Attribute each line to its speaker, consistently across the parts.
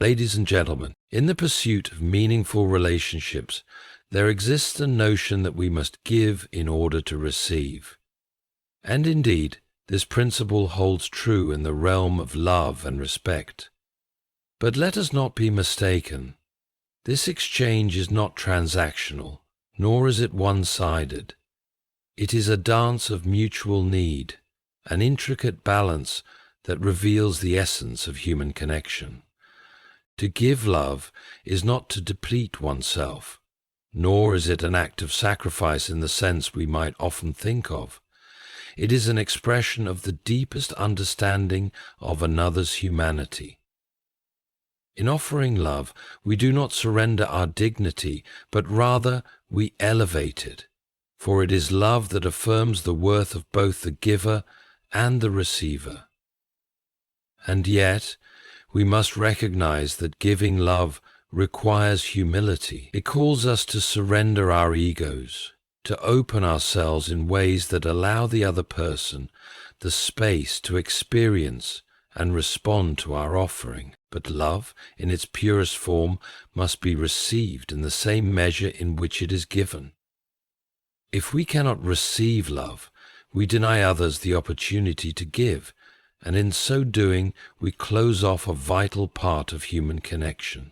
Speaker 1: Ladies and gentlemen, in the pursuit of meaningful relationships, there exists a notion that we must give in order to receive. And indeed, this principle holds true in the realm of love and respect. But let us not be mistaken. This exchange is not transactional, nor is it one-sided. It is a dance of mutual need, an intricate balance that reveals the essence of human connection. To give love is not to deplete oneself, nor is it an act of sacrifice in the sense we might often think of. It is an expression of the deepest understanding of another's humanity. In offering love, we do not surrender our dignity, but rather we elevate it, for it is love that affirms the worth of both the giver and the receiver. And yet, we must recognize that giving love requires humility. It calls us to surrender our egos, to open ourselves in ways that allow the other person the space to experience and respond to our offering. But love, in its purest form, must be received in the same measure in which it is given. If we cannot receive love, we deny others the opportunity to give, and in so doing, we close off a vital part of human connection.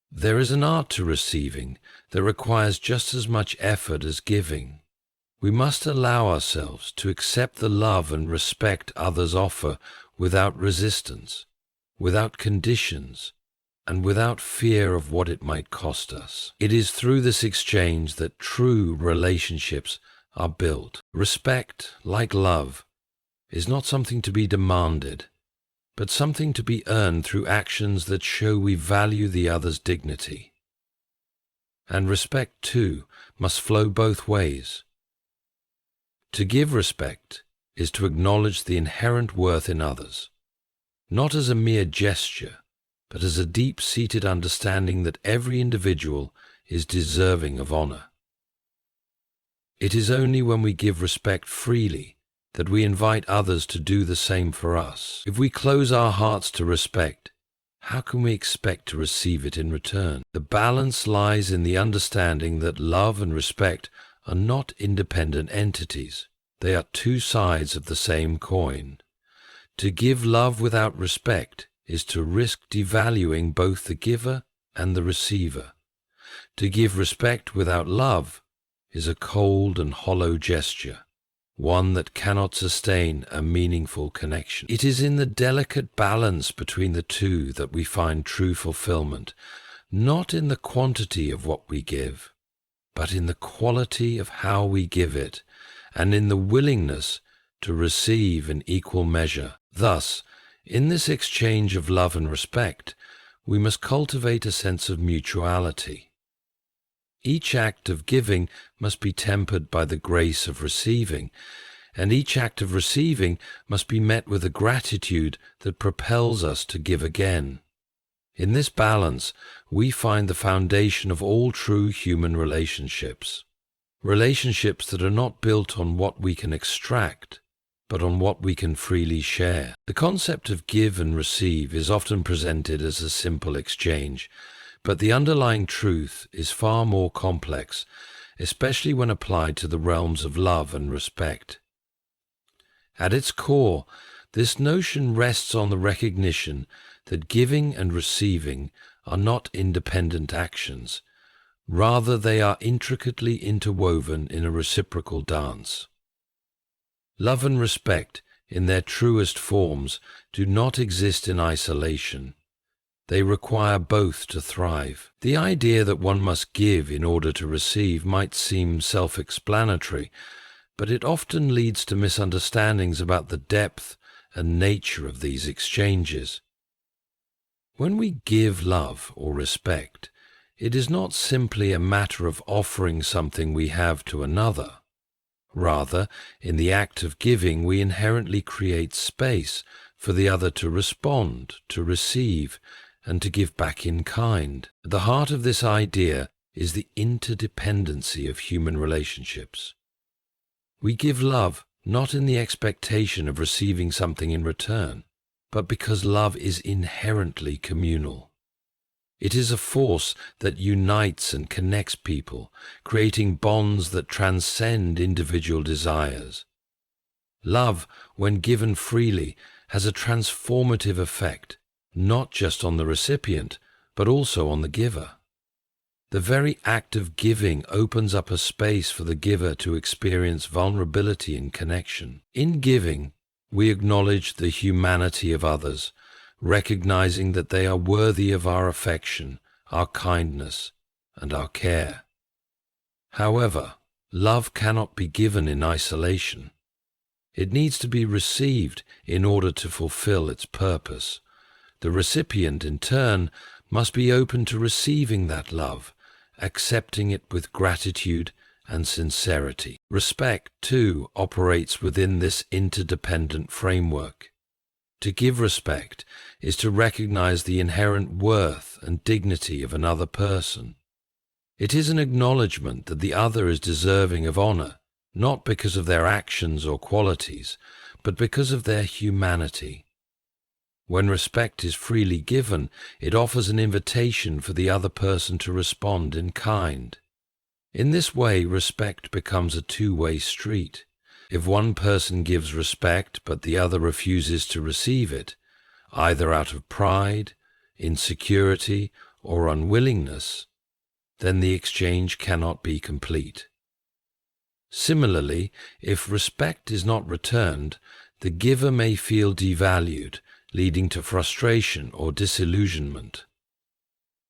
Speaker 1: There is an art to receiving that requires just as much effort as giving. We must allow ourselves to accept the love and respect others offer without resistance, without conditions, and without fear of what it might cost us. It is through this exchange that true relationships are built. Respect, like love, is not something to be demanded, but something to be earned through actions that show we value the other's dignity. And respect, too, must flow both ways. To give respect is to acknowledge the inherent worth in others, not as a mere gesture, but as a deep-seated understanding that every individual is deserving of honor. It is only when we give respect freely that we invite others to do the same for us. If we close our hearts to respect, how can we expect to receive it in return? The balance lies in the understanding that love and respect are not independent entities. They are two sides of the same coin. To give love without respect is to risk devaluing both the giver and the receiver. To give respect without love is a cold and hollow gesture, one that cannot sustain a meaningful connection. It is in the delicate balance between the two that we find true fulfillment, not in the quantity of what we give, but in the quality of how we give it, and in the willingness to receive in equal measure. Thus, in this exchange of love and respect, we must cultivate a sense of mutuality. Each act of giving must be tempered by the grace of receiving, and each act of receiving must be met with a gratitude that propels us to give again. In this balance, we find the foundation of all true human relationships. Relationships that are not built on what we can extract, but on what we can freely share. The concept of give and receive is often presented as a simple exchange, but the underlying truth is far more complex, especially when applied to the realms of love and respect. At its core, this notion rests on the recognition that giving and receiving are not independent actions. Rather, they are intricately interwoven in a reciprocal dance. Love and respect, in their truest forms, do not exist in isolation. They require both to thrive. The idea that one must give in order to receive might seem self-explanatory, but it often leads to misunderstandings about the depth and nature of these exchanges. When we give love or respect, it is not simply a matter of offering something we have to another. Rather, in the act of giving, we inherently create space for the other to respond, to receive, and to give back in kind. At the heart of this idea is the interdependency of human relationships. We give love not in the expectation of receiving something in return, but because love is inherently communal. It is a force that unites and connects people, creating bonds that transcend individual desires. Love, when given freely, has a transformative effect, not just on the recipient, but also on the giver. The very act of giving opens up a space for the giver to experience vulnerability and connection. In giving, we acknowledge the humanity of others, recognizing that they are worthy of our affection, our kindness, and our care. However, love cannot be given in isolation. It needs to be received in order to fulfill its purpose. The recipient, in turn, must be open to receiving that love, accepting it with gratitude and sincerity. Respect, too, operates within this interdependent framework. To give respect is to recognize the inherent worth and dignity of another person. It is an acknowledgement that the other is deserving of honor, not because of their actions or qualities, but because of their humanity. When respect is freely given, it offers an invitation for the other person to respond in kind. In this way, respect becomes a two-way street. If one person gives respect but the other refuses to receive it, either out of pride, insecurity, or unwillingness, then the exchange cannot be complete. Similarly, if respect is not returned, the giver may feel devalued, leading to frustration or disillusionment.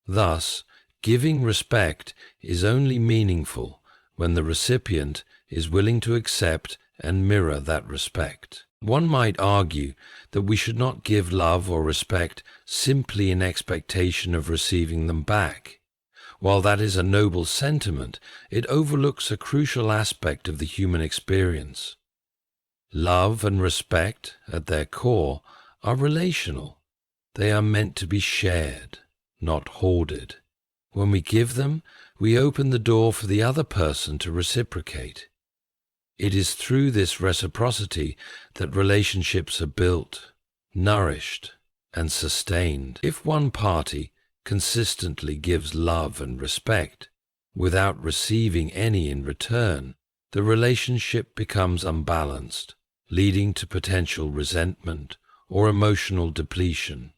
Speaker 1: Thus, giving respect is only meaningful when the recipient is willing to accept and mirror that respect. One might argue that we should not give love or respect simply in expectation of receiving them back. While that is a noble sentiment, it overlooks a crucial aspect of the human experience. Love and respect, at their core, are relational. They are meant to be shared, not hoarded. When we give them, we open the door for the other person to reciprocate. It is through this reciprocity that relationships are built, nourished, and sustained. If one party consistently gives love and respect without receiving any in return, the relationship becomes unbalanced, leading to potential resentment or emotional depletion.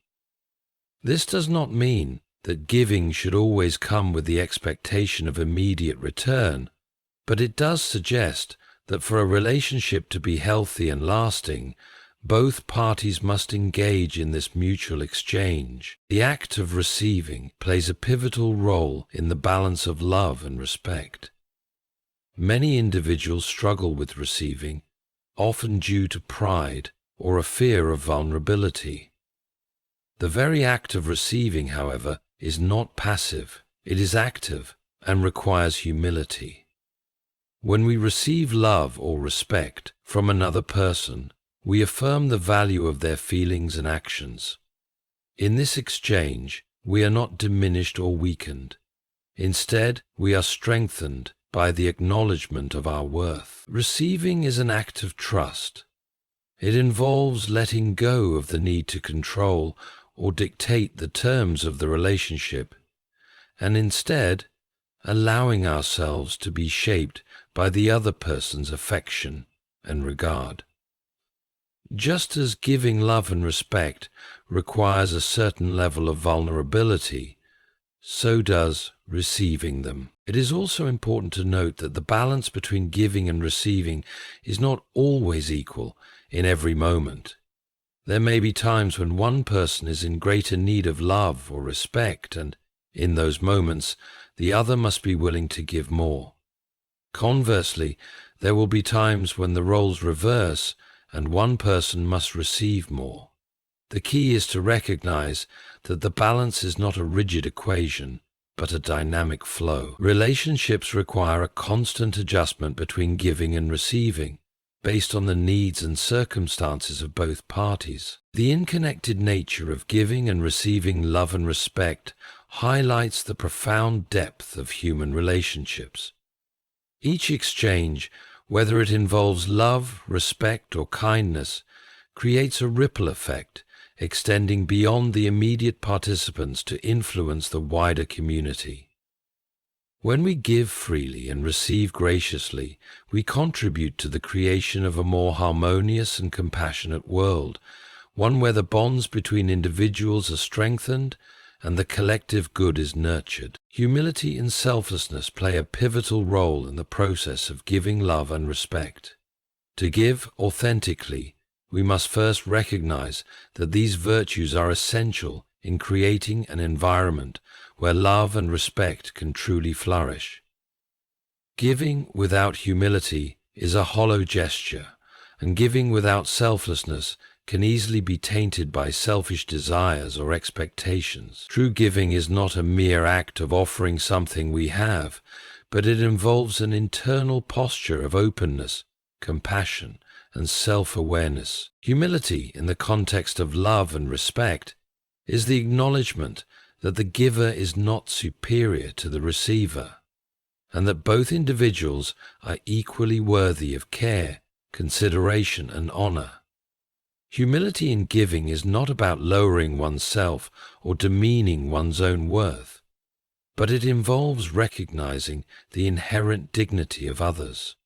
Speaker 1: This does not mean that giving should always come with the expectation of immediate return, but it does suggest that for a relationship to be healthy and lasting, both parties must engage in this mutual exchange. The act of receiving plays a pivotal role in the balance of love and respect. Many individuals struggle with receiving, often due to pride or a fear of vulnerability. The very act of receiving, however, is not passive. It is active and requires humility. When we receive love or respect from another person, we affirm the value of their feelings and actions. In this exchange, we are not diminished or weakened. Instead, we are strengthened by the acknowledgement of our worth. Receiving is an act of trust. It involves letting go of the need to control or dictate the terms of the relationship, and instead, allowing ourselves to be shaped by the other person's affection and regard. Just as giving love and respect requires a certain level of vulnerability, so does receiving them. It is also important to note that the balance between giving and receiving is not always equal in every moment. There may be times when one person is in greater need of love or respect, and in those moments, the other must be willing to give more. Conversely, there will be times when the roles reverse and one person must receive more. The key is to recognize that the balance is not a rigid equation, but a dynamic flow. Relationships require a constant adjustment between giving and receiving, based on the needs and circumstances of both parties. The interconnected nature of giving and receiving love and respect highlights the profound depth of human relationships. Each exchange, whether it involves love, respect, or kindness, creates a ripple effect, extending beyond the immediate participants to influence the wider community. When we give freely and receive graciously, we contribute to the creation of a more harmonious and compassionate world, one where the bonds between individuals are strengthened and the collective good is nurtured. Humility and selflessness play a pivotal role in the process of giving love and respect. To give authentically, we must first recognize that these virtues are essential in creating an environment where love and respect can truly flourish. Giving without humility is a hollow gesture, and giving without selflessness can easily be tainted by selfish desires or expectations. True giving is not a mere act of offering something we have, but it involves an internal posture of openness, compassion, and self-awareness. Humility, in the context of love and respect, is the acknowledgement that the giver is not superior to the receiver, and that both individuals are equally worthy of care, consideration, and honor. Humility in giving is not about lowering oneself or demeaning one's own worth, but it involves recognizing the inherent dignity of others.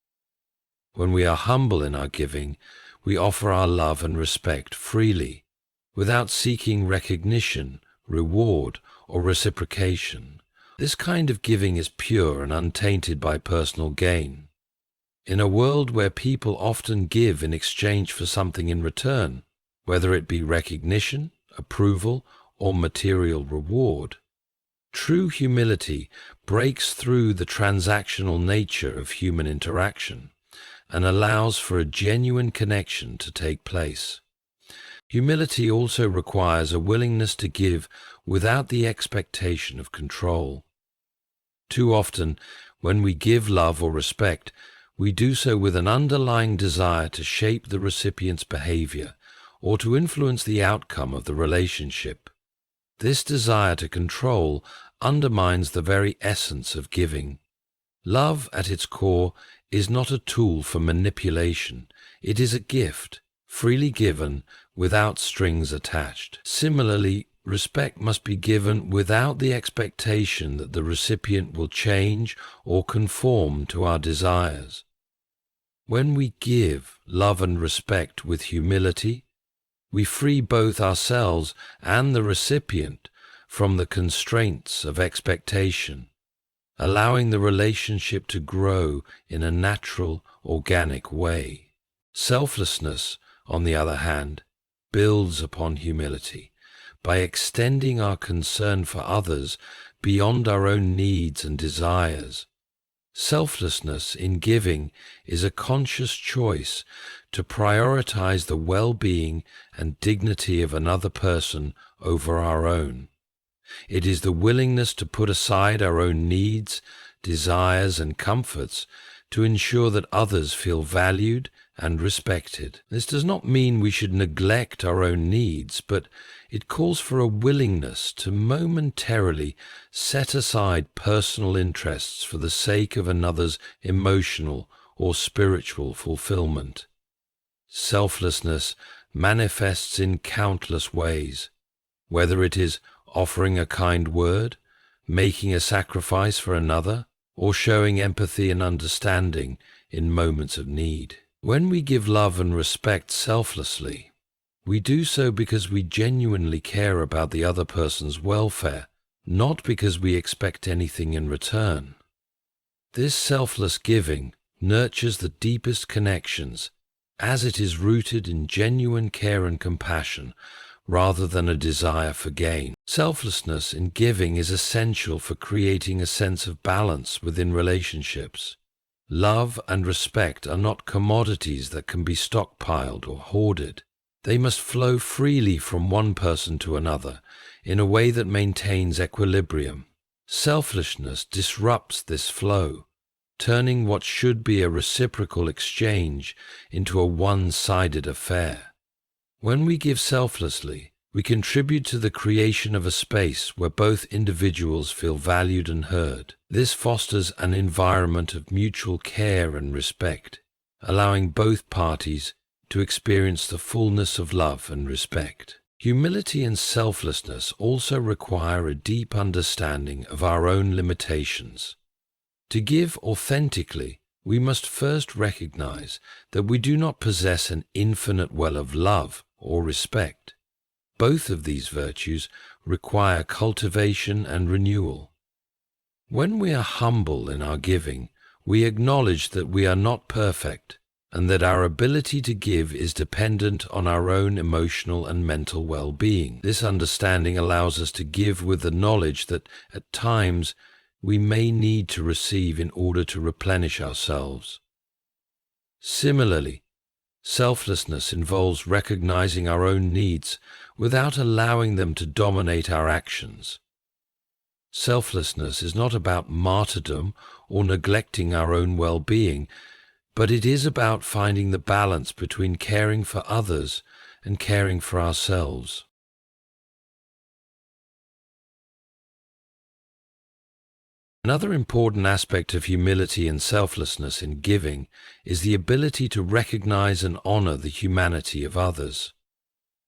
Speaker 1: When we are humble in our giving, we offer our love and respect freely, without seeking recognition, reward, or reciprocation. This kind of giving is pure and untainted by personal gain. In a world where people often give in exchange for something in return, whether it be recognition, approval, or material reward, true humility breaks through the transactional nature of human interaction and allows for a genuine connection to take place. Humility also requires a willingness to give without the expectation of control. Too often, when we give love or respect, we do so with an underlying desire to shape the recipient's behavior or to influence the outcome of the relationship. This desire to control undermines the very essence of giving. Love, at its core, is not a tool for manipulation. It is a gift, freely given, without strings attached. Similarly, respect must be given without the expectation that the recipient will change or conform to our desires. When we give love and respect with humility, we free both ourselves and the recipient from the constraints of expectation, allowing the relationship to grow in a natural, organic way. Selflessness, on the other hand, builds upon humility by extending our concern for others beyond our own needs and desires. Selflessness in giving is a conscious choice to prioritize the well-being and dignity of another person over our own. It is the willingness to put aside our own needs, desires, and comforts to ensure that others feel valued and respected. This does not mean we should neglect our own needs, but it calls for a willingness to momentarily set aside personal interests for the sake of another's emotional or spiritual fulfillment. Selflessness manifests in countless ways, whether it is offering a kind word, making a sacrifice for another, or showing empathy and understanding in moments of need. When we give love and respect selflessly, we do so because we genuinely care about the other person's welfare, not because we expect anything in return. This selfless giving nurtures the deepest connections, as it is rooted in genuine care and compassion, rather than a desire for gain. Selflessness in giving is essential for creating a sense of balance within relationships. Love and respect are not commodities that can be stockpiled or hoarded. They must flow freely from one person to another in a way that maintains equilibrium. Selfishness disrupts this flow, turning what should be a reciprocal exchange into a one-sided affair. When we give selflessly, we contribute to the creation of a space where both individuals feel valued and heard. This fosters an environment of mutual care and respect, allowing both parties to experience the fullness of love and respect. Humility and selflessness also require a deep understanding of our own limitations. To give authentically, we must first recognize that we do not possess an infinite well of love or respect. Both of these virtues require cultivation and renewal. When we are humble in our giving, we acknowledge that we are not perfect and that our ability to give is dependent on our own emotional and mental well-being. This understanding allows us to give with the knowledge that at times we may need to receive in order to replenish ourselves. Similarly, selflessness involves recognizing our own needs without allowing them to dominate our actions. Selflessness is not about martyrdom or neglecting our own well-being, but it is about finding the balance between caring for others and caring for ourselves. Another important aspect of humility and selflessness in giving is the ability to recognize and honor the humanity of others.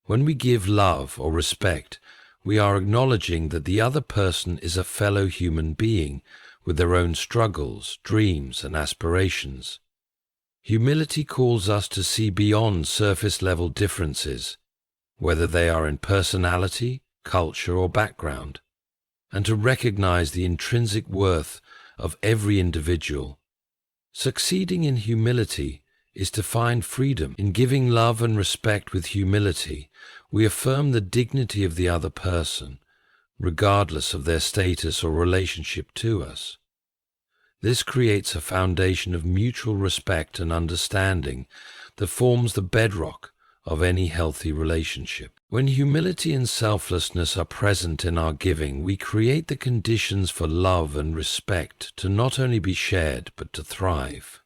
Speaker 1: When we give love or respect, we are acknowledging that the other person is a fellow human being with their own struggles, dreams, and aspirations. Humility calls us to see beyond surface-level differences, whether they are in personality, culture, or background, and to recognize the intrinsic worth of every individual. Succeeding in humility is to find freedom. In giving love and respect with humility, we affirm the dignity of the other person, regardless of their status or relationship to us. This creates a foundation of mutual respect and understanding that forms the bedrock of any healthy relationship. When humility and selflessness are present in our giving, we create the conditions for love and respect to not only be shared, but to thrive.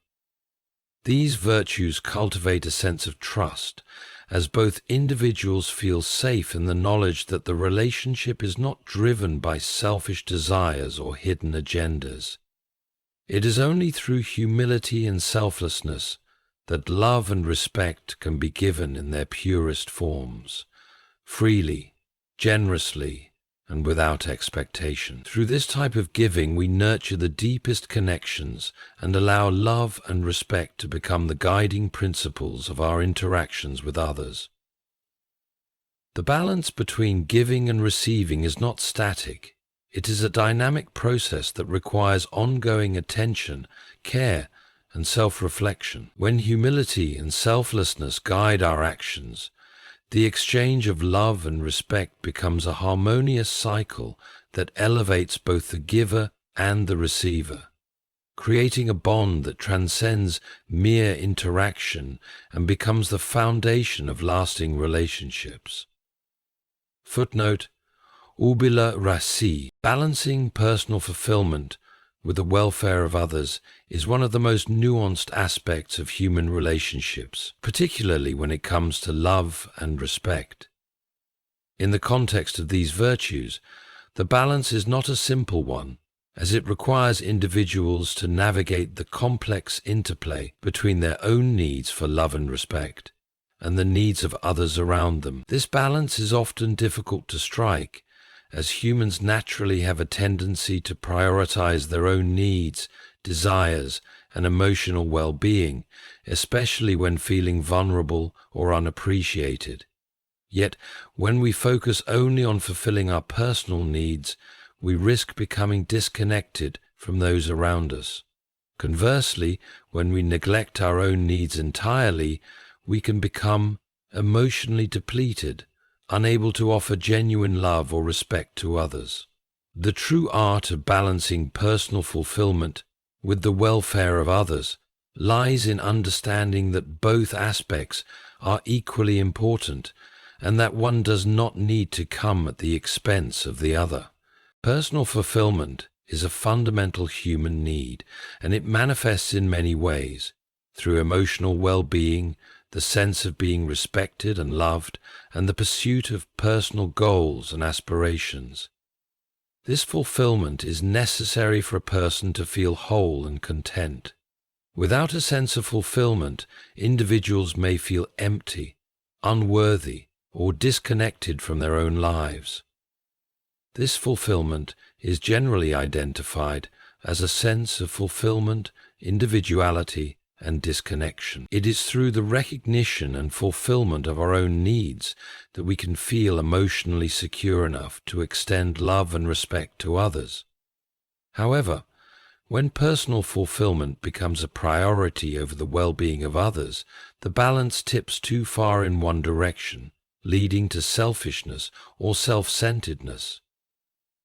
Speaker 1: These virtues cultivate a sense of trust, as both individuals feel safe in the knowledge that the relationship is not driven by selfish desires or hidden agendas. It is only through humility and selflessness that love and respect can be given in their purest forms, freely, generously, and without expectation. Through this type of giving, we nurture the deepest connections and allow love and respect to become the guiding principles of our interactions with others. The balance between giving and receiving is not static. It is a dynamic process that requires ongoing attention, care, and self-reflection. When humility and selflessness guide our actions, the exchange of love and respect becomes a harmonious cycle that elevates both the giver and the receiver, creating a bond that transcends mere interaction and becomes the foundation of lasting relationships. Footnote: Ubila Rasi. Balancing personal fulfillment with the welfare of others is one of the most nuanced aspects of human relationships, particularly when it comes to love and respect. In the context of these virtues, the balance is not a simple one, as it requires individuals to navigate the complex interplay between their own needs for love and respect and the needs of others around them. This balance is often difficult to strike, as humans naturally have a tendency to prioritize their own needs, desires, and emotional well-being, especially when feeling vulnerable or unappreciated. Yet, when we focus only on fulfilling our personal needs, we risk becoming disconnected from those around us. Conversely, when we neglect our own needs entirely, we can become emotionally depleted, unable to offer genuine love or respect to others. The true art of balancing personal fulfillment with the welfare of others lies in understanding that both aspects are equally important and that one does not need to come at the expense of the other. Personal fulfillment is a fundamental human need, and it manifests in many ways, through emotional well-being, the sense of being respected and loved, and the pursuit of personal goals and aspirations. This fulfillment is necessary for a person to feel whole and content. Without a sense of fulfillment, individuals may feel empty, unworthy, or disconnected from their own lives. This fulfillment is generally identified as a sense of fulfillment, individuality, and disconnection. It is through the recognition and fulfillment of our own needs that we can feel emotionally secure enough to extend love and respect to others. However, when personal fulfillment becomes a priority over the well-being of others, the balance tips too far in one direction, leading to selfishness or self-centeredness.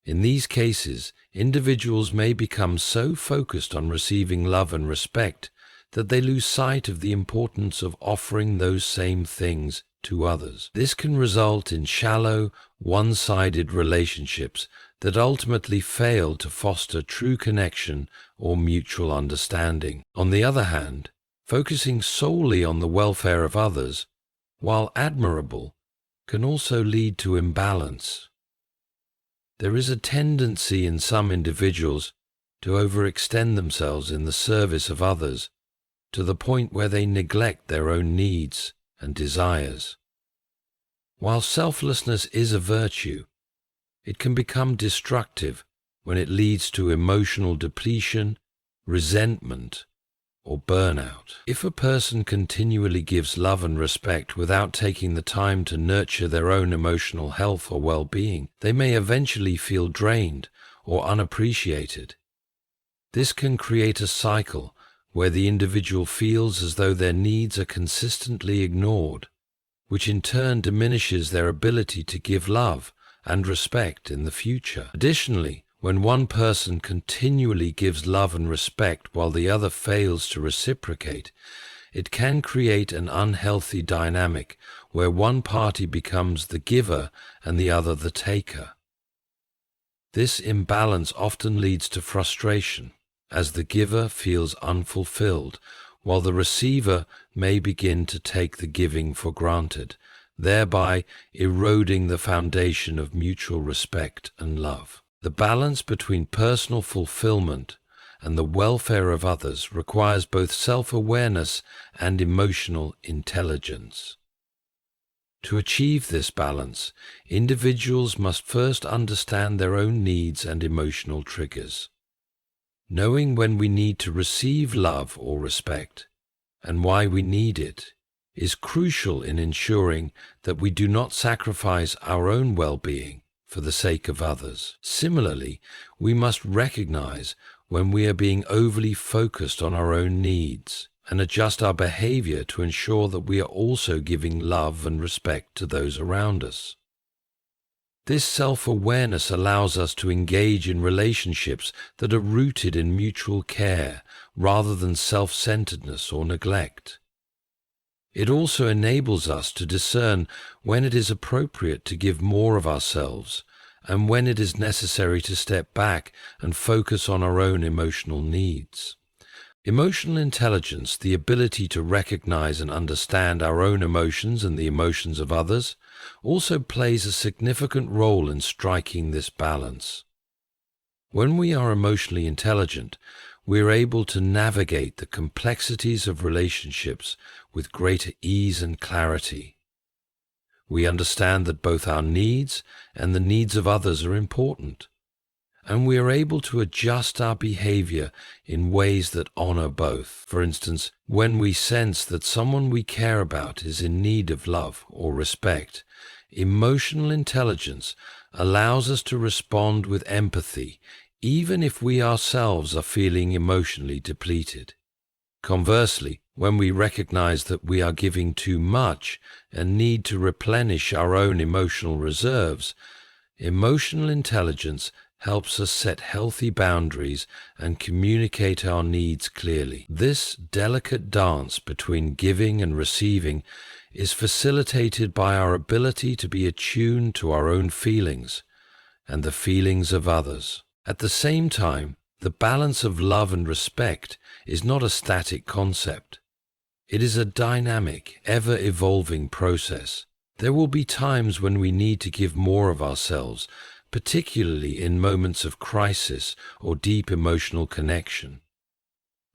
Speaker 1: In these cases, individuals may become so focused on receiving love and respect that they lose sight of the importance of offering those same things to others. This can result in shallow, one-sided relationships that ultimately fail to foster true connection or mutual understanding. On the other hand, focusing solely on the welfare of others, while admirable, can also lead to imbalance. There is a tendency in some individuals to overextend themselves in the service of others to the point where they neglect their own needs and desires. While selflessness is a virtue, it can become destructive when it leads to emotional depletion, resentment, or burnout. If a person continually gives love and respect without taking the time to nurture their own emotional health or well-being, they may eventually feel drained or unappreciated. This can create a cycle where the individual feels as though their needs are consistently ignored, which in turn diminishes their ability to give love and respect in the future. Additionally, when one person continually gives love and respect while the other fails to reciprocate, it can create an unhealthy dynamic where one party becomes the giver and the other the taker. This imbalance often leads to frustration, as the giver feels unfulfilled, while the receiver may begin to take the giving for granted, thereby eroding the foundation of mutual respect and love. The balance between personal fulfillment and the welfare of others requires both self-awareness and emotional intelligence. To achieve this balance, individuals must first understand their own needs and emotional triggers. Knowing when we need to receive love or respect, and why we need it, is crucial in ensuring that we do not sacrifice our own well-being for the sake of others. Similarly, we must recognize when we are being overly focused on our own needs and adjust our behavior to ensure that we are also giving love and respect to those around us. This self-awareness allows us to engage in relationships that are rooted in mutual care rather than self-centeredness or neglect. It also enables us to discern when it is appropriate to give more of ourselves and when it is necessary to step back and focus on our own emotional needs. Emotional intelligence, the ability to recognize and understand our own emotions and the emotions of others, also plays a significant role in striking this balance. When we are emotionally intelligent, we are able to navigate the complexities of relationships with greater ease and clarity. We understand that both our needs and the needs of others are important, and we are able to adjust our behavior in ways that honor both. For instance, when we sense that someone we care about is in need of love or respect, emotional intelligence allows us to respond with empathy, even if we ourselves are feeling emotionally depleted. Conversely, when we recognize that we are giving too much and need to replenish our own emotional reserves, emotional intelligence helps us set healthy boundaries and communicate our needs clearly. This delicate dance between giving and receiving is facilitated by our ability to be attuned to our own feelings and the feelings of others. At the same time, the balance of love and respect is not a static concept. It is a dynamic, ever-evolving process. There will be times when we need to give more of ourselves, particularly in moments of crisis or deep emotional connection.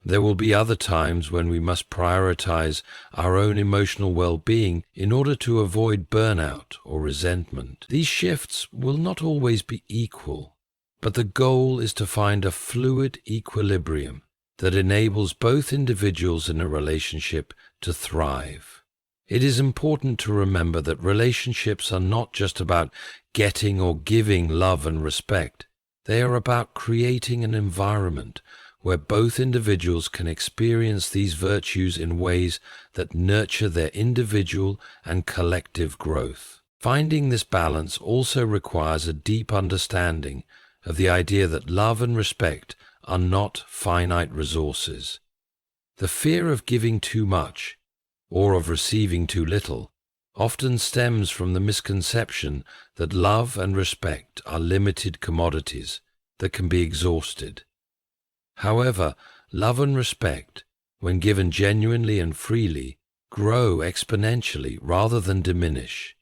Speaker 1: There will be other times when we must prioritize our own emotional well-being in order to avoid burnout or resentment. These shifts will not always be equal, but the goal is to find a fluid equilibrium that enables both individuals in a relationship to thrive. It is important to remember that relationships are not just about getting or giving love and respect. They are about creating an environment where both individuals can experience these virtues in ways that nurture their individual and collective growth. Finding this balance also requires a deep understanding of the idea that love and respect are not finite resources. The fear of giving too much, or of receiving too little, often stems from the misconception that love and respect are limited commodities that can be exhausted. However, love and respect, when given genuinely and freely, grow exponentially rather than diminish.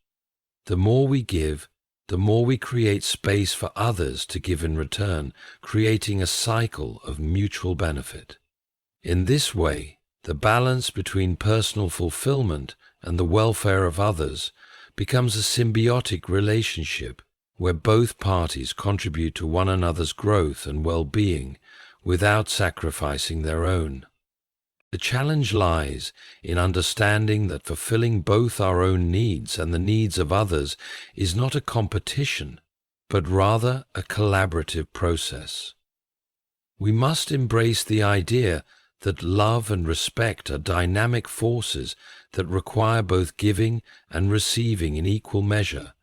Speaker 1: The more we give, the more we create space for others to give in return, creating a cycle of mutual benefit. In this way, the balance between personal fulfillment and the welfare of others becomes a symbiotic relationship where both parties contribute to one another's growth and well-being without sacrificing their own. The challenge lies in understanding that fulfilling both our own needs and the needs of others is not a competition, but rather a collaborative process. We must embrace the idea that love and respect are dynamic forces that require both giving and receiving in equal measure,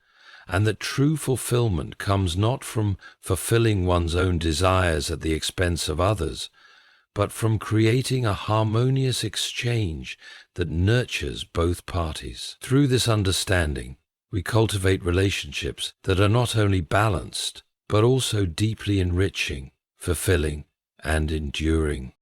Speaker 1: and that true fulfillment comes not from fulfilling one's own desires at the expense of others, but from creating a harmonious exchange that nurtures both parties. Through this understanding, we cultivate relationships that are not only balanced, but also deeply enriching, fulfilling, and enduring.